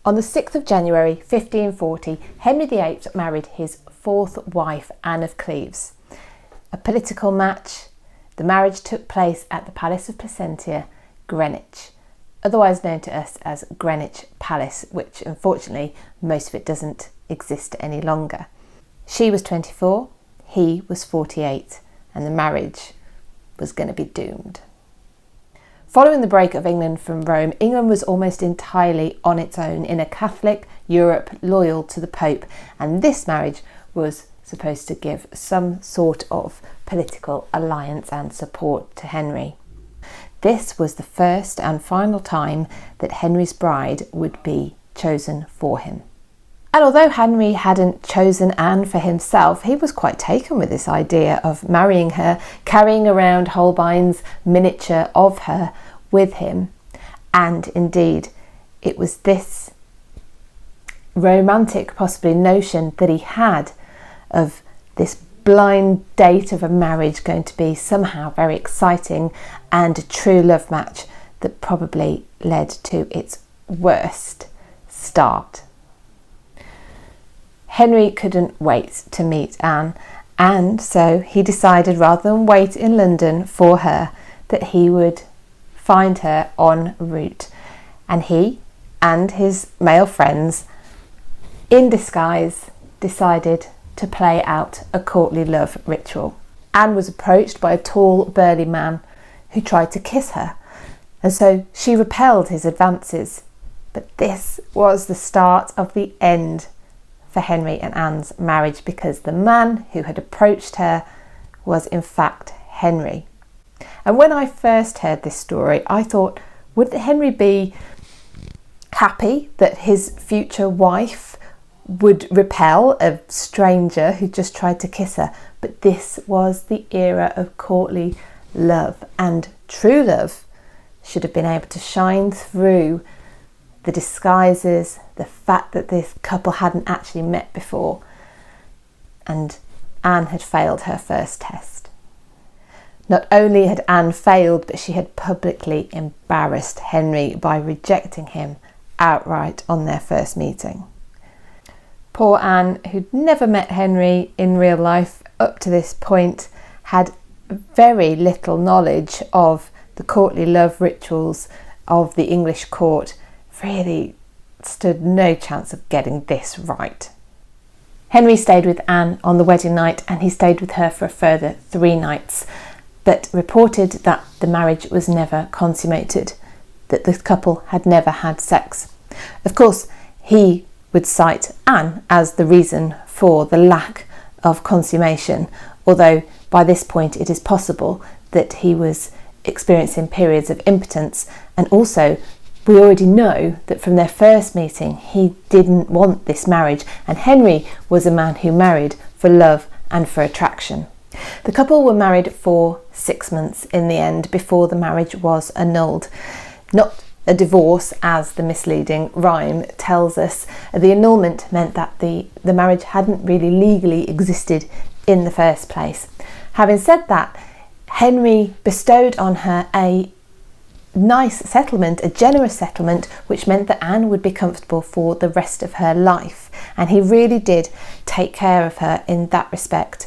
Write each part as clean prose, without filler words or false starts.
On the 6th of January 1540, Henry VIII married his fourth wife, Anne of Cleves. A political match. The marriage took place at the Palace of Placentia, Greenwich, otherwise known to us as Greenwich Palace, which unfortunately most of it doesn't exist any longer. She was 24, he was 48, and the marriage was going to be doomed. Following the break of England from Rome, England was almost entirely on its own in a Catholic Europe loyal to the Pope, and this marriage was supposed to give some sort of political alliance and support to Henry. This was the first and final time that Henry's bride would be chosen for him. And although Henry hadn't chosen Anne for himself, he was quite taken with this idea of marrying her, carrying around Holbein's miniature of her with him. And indeed, it was this romantic, possibly, notion that he had of this blind date of a marriage going to be somehow very exciting and a true love match that probably led to its worst start. Henry couldn't wait to meet Anne, and so he decided, rather than wait in London for her, that he would find her en route. And he and his male friends, in disguise, decided to play out a courtly love ritual. Anne was approached by a tall, burly man who tried to kiss her, and so she repelled his advances. But this was the start of the end for Henry and Anne's marriage, because the man who had approached her was in fact Henry. And when I first heard this story, I thought, would Henry be happy that his future wife would repel a stranger who just tried to kiss her? But this was the era of courtly love, and true love should have been able to shine through the disguises, the fact that this couple hadn't actually met before, and Anne had failed her first test. Not only had Anne failed, but she had publicly embarrassed Henry by rejecting him outright on their first meeting. Poor Anne, who'd never met Henry in real life up to this point, had very little knowledge of the courtly love rituals of the English court, really stood no chance of getting this right. Henry stayed with Anne on the wedding night, and he stayed with her for a further 3 nights, but reported that the marriage was never consummated, that the couple had never had sex. Of course, he would cite Anne as the reason for the lack of consummation, although by this point it is possible that he was experiencing periods of impotence, and also we already know that from their first meeting he didn't want this marriage, and Henry was a man who married for love and for attraction. The couple were married for 6 months in the end before the marriage was annulled. Not a divorce, as the misleading rhyme tells us. The annulment meant that the marriage hadn't really legally existed in the first place. Having said that, Henry bestowed on her a nice settlement, a generous settlement, which meant that Anne would be comfortable for the rest of her life, and he really did take care of her in that respect.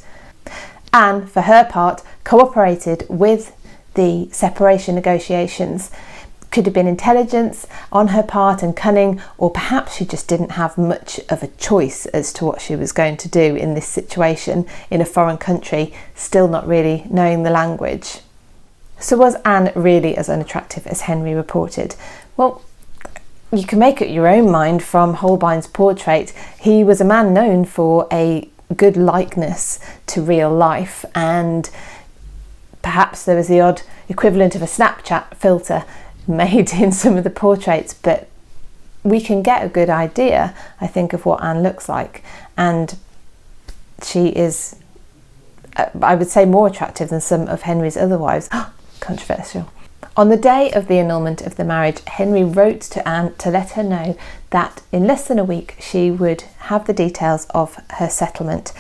Anne, for her part, cooperated with the separation negotiations. Could have been intelligence on her part and cunning, or perhaps she just didn't have much of a choice as to what she was going to do in this situation in a foreign country, still not really knowing the language. So was Anne really as unattractive as Henry reported? Well, you can make up your own mind from Holbein's portrait. He was a man known for a good likeness to real life, and perhaps there was the odd equivalent of a Snapchat filter made in some of the portraits, but we can get a good idea, I think, of what Anne looks like, and she is, I would say, more attractive than some of Henry's other wives. Controversial. On the day of the annulment of the marriage, Henry wrote to Anne to let her know that in less than a week she would have the details of her settlement.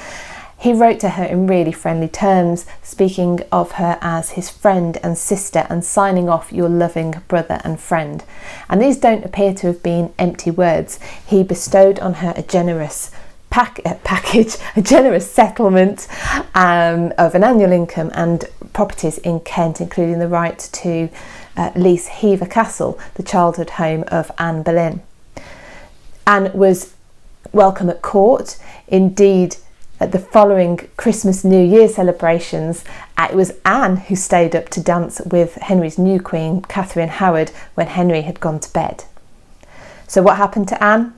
He wrote to her in really friendly terms, speaking of her as his friend and sister and signing off your loving brother and friend. And these don't appear to have been empty words. He bestowed on her a generous a generous settlement of an annual income and properties in Kent, including the right to lease Hever Castle, the childhood home of Anne Boleyn. Anne was welcome at court. Indeed, at the following Christmas New Year celebrations, it was Anne who stayed up to dance with Henry's new queen, Catherine Howard, when Henry had gone to bed. So what happened to Anne?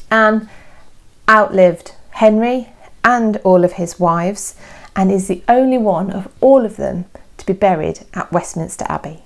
Anne outlived Henry and all of his wives, and is the only one of all of them to be buried at Westminster Abbey.